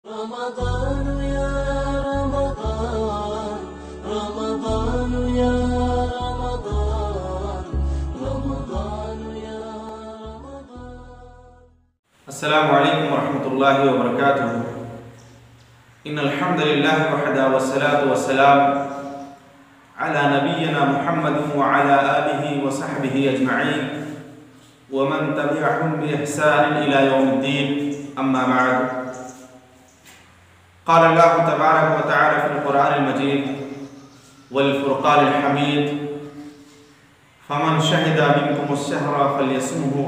रमज़ान या रमज़ान, रमज़ान या रमज़ान, रमज़ान या रमज़ान। अस्सलामु अलैकुम वरहमतुल्लाहि वबरकातुहू। इन्नल हम्दुलिल्लाहि वहदा वस्सलातु वस्सलाम अला नबिय्यिना मुहम्मदिन व अला आलिहि व सहबिहि अजमईन व मन तबिअहुम बि इहसान इला यौमिद्दीन, अम्मा बअद। क़ाल अल्लाहु तबारक व तआला फ़िल क़ुरआनिल मजीद वल फ़ुरक़ानिल हमीद फ़मन शहिदा मिनकुमुश शहरा फ़ल्यसुमहु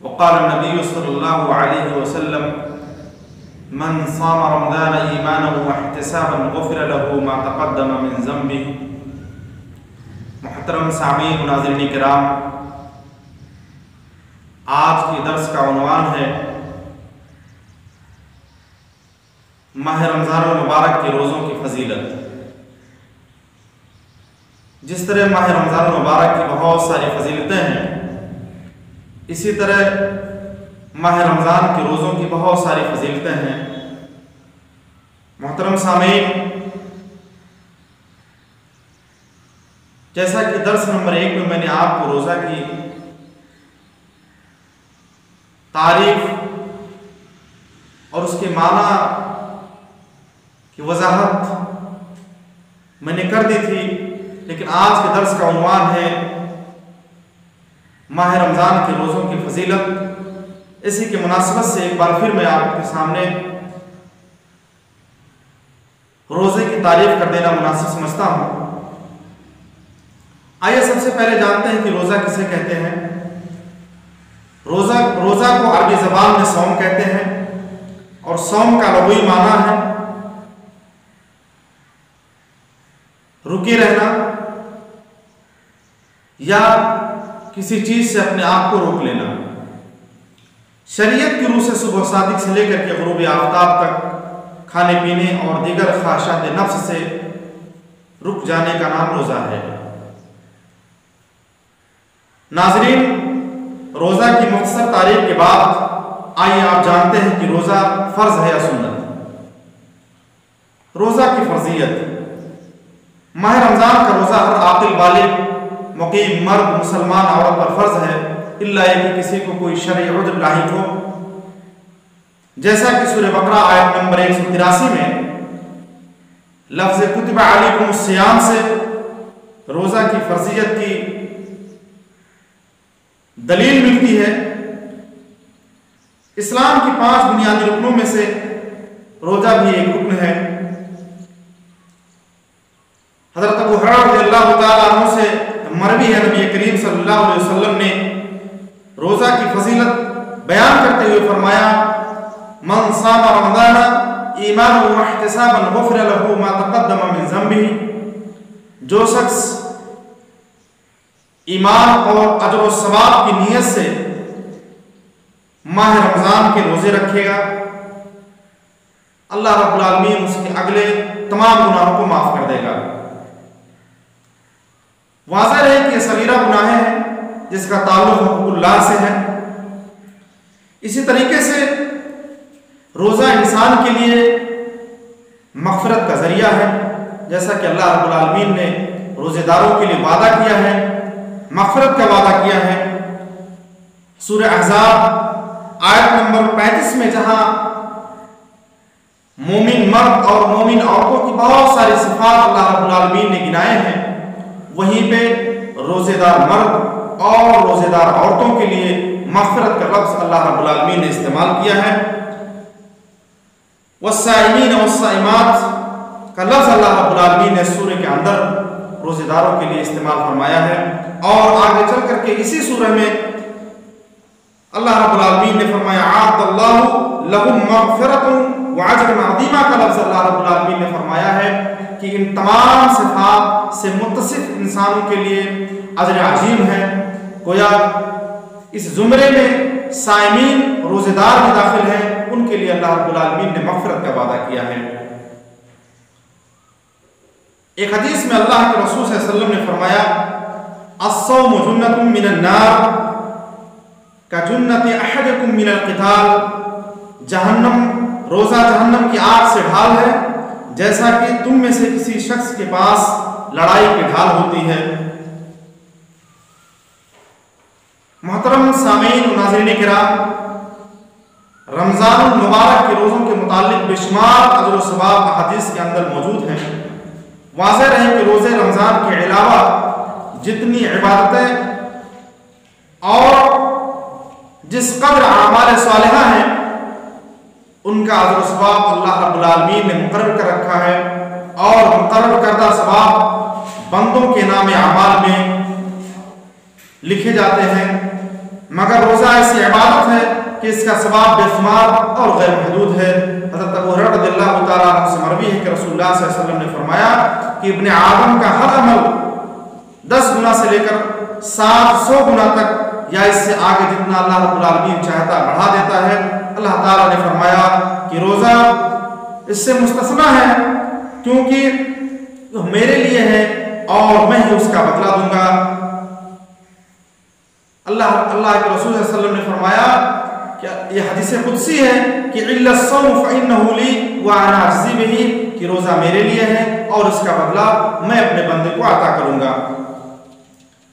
वक़ाल नबी सल्लल्लाहु अलैहि वसल्लम मन साम रमज़ान ईमानन व इहतिसाबन गुफ़िर लहू मा तक़द्दम मिन ज़ंबिही। मुहतरम सामीन व नाज़रीन किराम, आज के दर्स का उन्वान है माह रमज़ान मुबारक के रोज़ों की फजीलत। जिस तरह माह रमज़ान मुबारक की बहुत सारी फजीलतें हैं, इसी तरह माह रमज़ान के रोज़ों की बहुत सारी फजीलतें हैं। मोहतरम सामीन, जैसा कि दर्स नंबर 1 में मैंने आपको रोज़ा की तारीफ और उसके माना की वजाहत मैंने कर दी थी, लेकिन आज के दर्स का उन्वान है माह रमज़ान के रोज़ों की फजीलत। इसी की मुनासिबत से एक बार फिर मैं आपके सामने रोज़े की तारीफ कर देना मुनासिब समझता हूँ। आइए सबसे पहले जानते हैं कि रोज़ा किसे कहते हैं। रोज़ा को अरबी ज़बान में सौम कहते हैं और सौम का लग़वी माना है रुके रहना या किसी चीज से अपने आप को रोक लेना। शरीयत की रूह से सुबह सादिक से लेकर के ग़ुरूब आफ्ताब तक खाने पीने और दीगर ख्वाहिशात नफ्स से रुक जाने का नाम रोज़ा है। नाज़रीन, रोज़ा की मुख्तसर तारीफ के बाद आइए आप जानते हैं कि रोज़ा फ़र्ज है या सुन्नत। रोज़ा की फर्जियत। माह रमज़ान का रोज़ा हर आक़िल बालिग़ मुक़ीम मर्द मुसलमान औरत पर फ़र्ज है, इल्ला कि किसी को कोई शरई उज़्र लाहिक़ हो। जैसा कि सूरह बकरा आयत नंबर 183 में लफ्ज़ कुतिबा अलैकुमुस सियाम से रोज़ा की फर्जियत की दलील मिलती है। इस्लाम की 5 बुनियादी रुकनों में से रोज़ा भी एक रुकन है। हज़रत अबू हुरैरा रज़ियल्लाहु ताला अन्हु से मरवी है, नबी करीम सल्लल्लाहु अलैहि वसल्लम ने रोज़ा की फजीलत बयान करते हुए फरमाया, मन साम रमज़ान ईमानन व इहतिसाबन गुफ़िर लहू मा तक़द्दम मिन ज़ंबिही। जो शख्स ईमान और अजर व सवाब की नीयत से माह रमज़ान के रोज़े रखेगा, अल्लाह रब्बुल आलमीन उसके अगले तमाम गुनाहों को माफ़ कर देगा। वाज़ेह है कि सगीरा गुनाह है जिसका ताल्लुक़ हुक़ुक़ुल्लाह से है। इसी तरीके से रोज़ा इंसान के लिए मग़फ़िरत का ज़रिया है, जैसा कि अल्लाह रब्बुल आलमीन ने रोज़ेदारों के लिए वादा किया है, मग़फ़िरत का वादा किया है। सूरह अहज़ाब आयत नंबर 35 में जहाँ मोमिन मर्द और मोमिन औरतों की बहुत सारी सिफ़ात अल्लाह रब्बुल आलमीन ने गिनाए हैं, वहीं पे रोज़ेदार मर्द और रोज़ेदार औरतों के लिए मग़फ़िरत का लफ्ज़ अल्लाह रब्बुल आलमीन ने इस्तेमाल किया है। वस्साइमीन वस्साइमात का लफ्ज़ अल्लाह रब्बुल आलमीन ने सूरह के अंदर रोज़ेदारों के लिए इस्तेमाल फरमाया है। और आगे चल करके इसी सूरह में अल्लाह रब्बुल आलमीन ने फरमाया, अअद्दल्लाहु लहुम मग़फ़िरतन व अज्रन अज़ीमा का लफ्ज़ अल्लाह रब्बुल आलमीन ने फरमाया है कि इन तमाम सिफ़ात से मुत्तसिफ़ इंसानों के लिए अजर अजीम है। गोया इस ज़ुमरे में साइमीन रोज़ेदार भी दाखिल हैं, उनके लिए अल्लाह रब्बुल आलमीन ने मग़फ़िरत का वादा किया है। एक हदीस में अल्लाह के रसूल सल्लल्लाहु अलैहि वसल्लम ने फरमाया, अस्सौमु जुन्नतुम मिनन नार का जुन्नति अहदिकुम मिनल क़िताल। जहन्नम रोजा जहन्नम की आग से ढाल है, जैसा कि तुम में से किसी शख्स के पास लड़ाई की ढाल होती है। मोहतरम सामीन व नाज़रीन किराम, रमजानुल मुबारक के रोज़ों के मुतालिक बेशुमार अजर व सवाब हदीस के अंदर मौजूद हैं। वाज़ेह रहे कि रोज़े रमज़ान के अलावा जितनी इबादतें और जिस कदर आमाल सालिहा हैं, उनका अजर व सवाब अल्लाह रब्बुल आलमीन ने मुकर्रर कर रखा है और मुकर्रर करदा सवाब बंदों के नाम आमाल में लिखे जाते हैं। मगर रोज़ा ऐसी इबादत है कि इसका सवाब बेशुमार और गैर महदूद है। हज़रत अबू हुरैरा रज़ियल्लाहु ताला अन्हु से मरवी है कि रसूलुल्लाह सल्लल्लाहु अलैहि वसल्लम ने फरमाया कि इब्ने आदम का हर अमल 10 गुना से लेकर 700 गुना तक या इससे आगे जितना अल्लाह रब्बुल आलमीन चाहता बढ़ा देता है। अल्लाह ताला ने फरमाया कि रोज़ा इससे मुस्तस्ना है, क्योंकि मेरे लिए है और मैं ही उसका बदला दूंगा। अल्लाह के रसूल सल्लल्लाहु अलैहि वसल्लम ने फरमाया कि यह हदीस कुदसी है कि इल्लस्सौम फइन्नहु ली व अना अज्ज़ी बिही, कि रोज़ा मेरे लिए है और इसका बदला मैं अपने बंदे को अता करूंगा।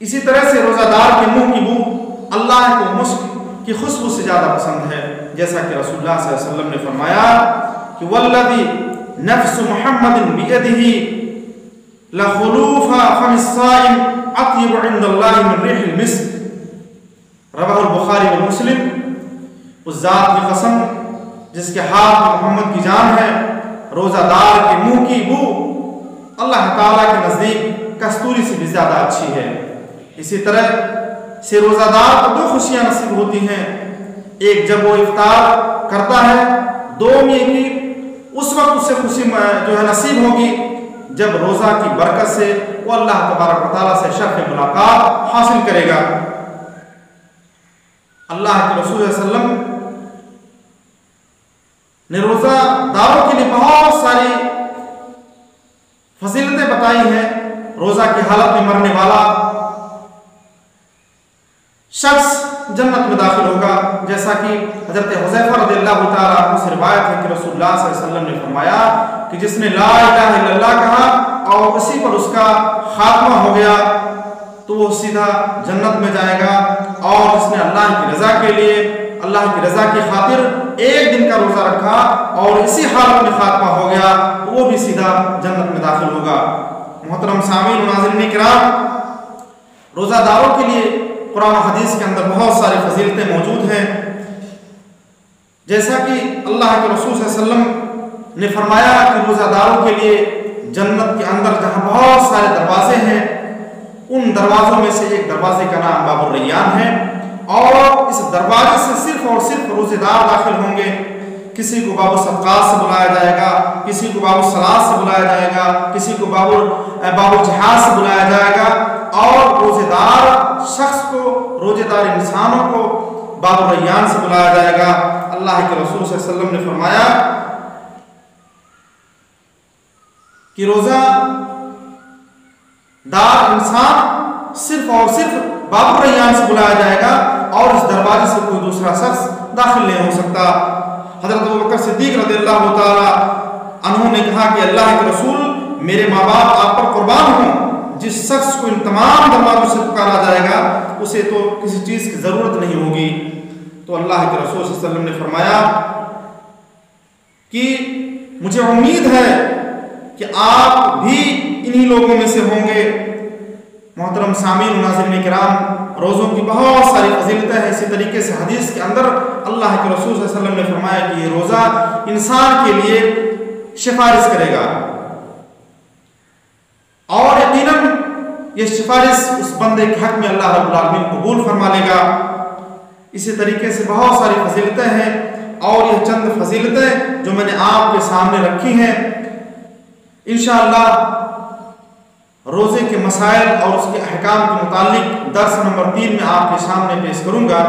इसी तरह से रोज़ादार के मुंह की बू अल्लाह को मुस्क की खुशबू से ज़्यादा पसंद है, जैसा कि रसूलुल्लाह सल्लल्लाहु अलैहि वसल्लम ने फरमाया कि वल्लज़ी नफ्सु मुहम्मदिन बियदिही लखुलूफा फमिस्साइम अत्यबु इंदल्लाहि मिन रिहिल मिस्क, रवाहुल बुखारी व मुस्लिम। उस जात की कसम जिसके हाथ में मोहम्मद की जान है, रोज़ादार के मुंह की बू अल्लाह ताला के नज़दीक कस्तूरी से भी ज़्यादा अच्छी है। इसी तरह से रोज़ादार को 2 खुशियां नसीब होती हैं। एक जब वो इफ्तार करता है, 2 में कि उस वक्त उसे खुशी जो है नसीब होगी जब रोज़ा की बरकत से वो अल्लाह तबारक व तआला से शर्फ मुलाकात हासिल करेगा। अल्लाह के रसूल सल्लल्लाहु अलैहि वसल्लम ने रोज़ादारों के लिए बहुत सारी फजीलतें बताई हैं। रोज़ा की हालत में मरने वाला शख्स जन्नत में दाखिल होगा, जैसा कि हज़रत हुज़ैफा रज़ियल्लाहु ताला अन्हु से रिवायत है कि रसूलुल्लाह सल्लल्लाहु अलैहि वसल्लम ने फरमाया कि जिसने ला इलाहा इल्लल्लाह कहा और उसी पर उसका खात्मा हो गया तो वो सीधा जन्नत में जाएगा, और जिसने अल्लाह की रज़ा के लिए, अल्लाह की रज़ा की खातिर 1 दिन का रोज़ा रखा और इसी हालत में खात्मा हो गया तो वो भी सीधा जन्नत में दाखिल होगा। मोहतरम सामीन व नाज़रीन किराम, रोज़ादारों के लिए कुरान हदीस के अंदर बहुत सारी फजीलतें मौजूद हैं। जैसा कि अल्लाह के रसूल सल्लल्लाहु अलैहि वसल्लम ने फरमाया कि रोज़ादारों के लिए जन्नत के अंदर जहाँ बहुत सारे दरवाजे हैं, उन दरवाज़ों में से एक दरवाजे का नाम बाबुर रैयान है, और इस दरवाजे से सिर्फ और सिर्फ रोज़ेदार दाखिल होंगे। किसी को बाबुल सदक़ात से बुलाया जाएगा, किसी को बाबुल सलात से बुलाया जाएगा, किसी को बाबुल जिहाद से बुलाया जाएगा, और रोज़ेदार शख्स को, रोज़ेदार इंसानों को बाबुर रैयान से बुलाया जाएगा। अल्लाह के रसूल सल्लल्लाहु अलैहि वसल्लम ने फरमाया कि रोज़ादार इंसान सिर्फ और सिर्फ बाबुर रैयान से बुलाया जाएगा और इस दरवाजे से कोई दूसरा शख्स दाखिल नहीं हो सकता। हज़रत अबू बकर सिद्दीक़ रज़ियल्लाहु ताला अन्हु ने कहा कि अल्लाह के रसूल, मेरे माँ बाप आप पर कुर्बान हों, जिस शख्स को इन तमाम दरवाजों से पुकारा जाएगा उसे तो किसी चीज़ की ज़रूरत नहीं होगी। तो अल्लाह के रसूल सल्लल्लाहु अलैहि वसल्लम ने फरमाया कि मुझे उम्मीद है कि आप भी इन्हीं लोगों में से होंगे। मोहतरम सामीन व नाज़रीन किराम, रोज़ों की बहुत सारी फजीलतें हैं। इसी तरीके से हदीस के अंदर अल्लाह के रसूल सल्लल्लाहु अलैहि वसल्लम ने फरमाया कि ये रोज़ा इंसान के लिए सिफारिश करेगा, और यकीनन ये सिफारिश उस बंदे के हक में अल्लाह रब्बुल आलमीन कबूल फरमा लेगा। इसी तरीके से बहुत सारी फजीलतें हैं, और ये चंद फजीलतें जो मैंने आपके सामने रखी हैं, इंशाअल्लाह रोज़े के मसाइल और उसके अहकाम के मुतालिक दर्स नंबर 3 में आपके सामने पेश करूँगा।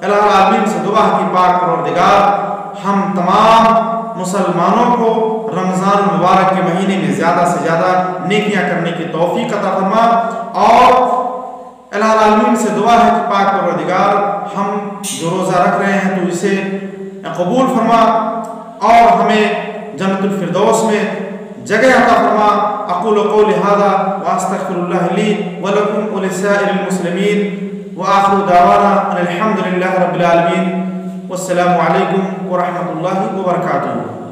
अल्लाह आलमीन से दुआ की पाक परवरदिगार हम तमाम मुसलमानों को रमज़ान मुबारक के महीने में ज़्यादा से ज़्यादा नेकियां करने की तौफीक अता फरमा, और अल्लाह आलमीन से दुआ है कि पाक परवरदिगार हम जो रोज़ा रख रहे हैं तो इसे कबूल फरमा, और हमें जन्नतुल फिरदौस में जगह अता फरमा। अक़ूलु क़ौली हाज़ा व अस्तग़फिरुल्लाह ली व लकुम व लिसाइरिल मुस्लिमीन व आख़िरु दावाना अनिल हम्दुलिल्लाहि रब्बिल आलमीन। वस्सलामु अलैकुम व रहमतुल्लाहि व बरकातुहू।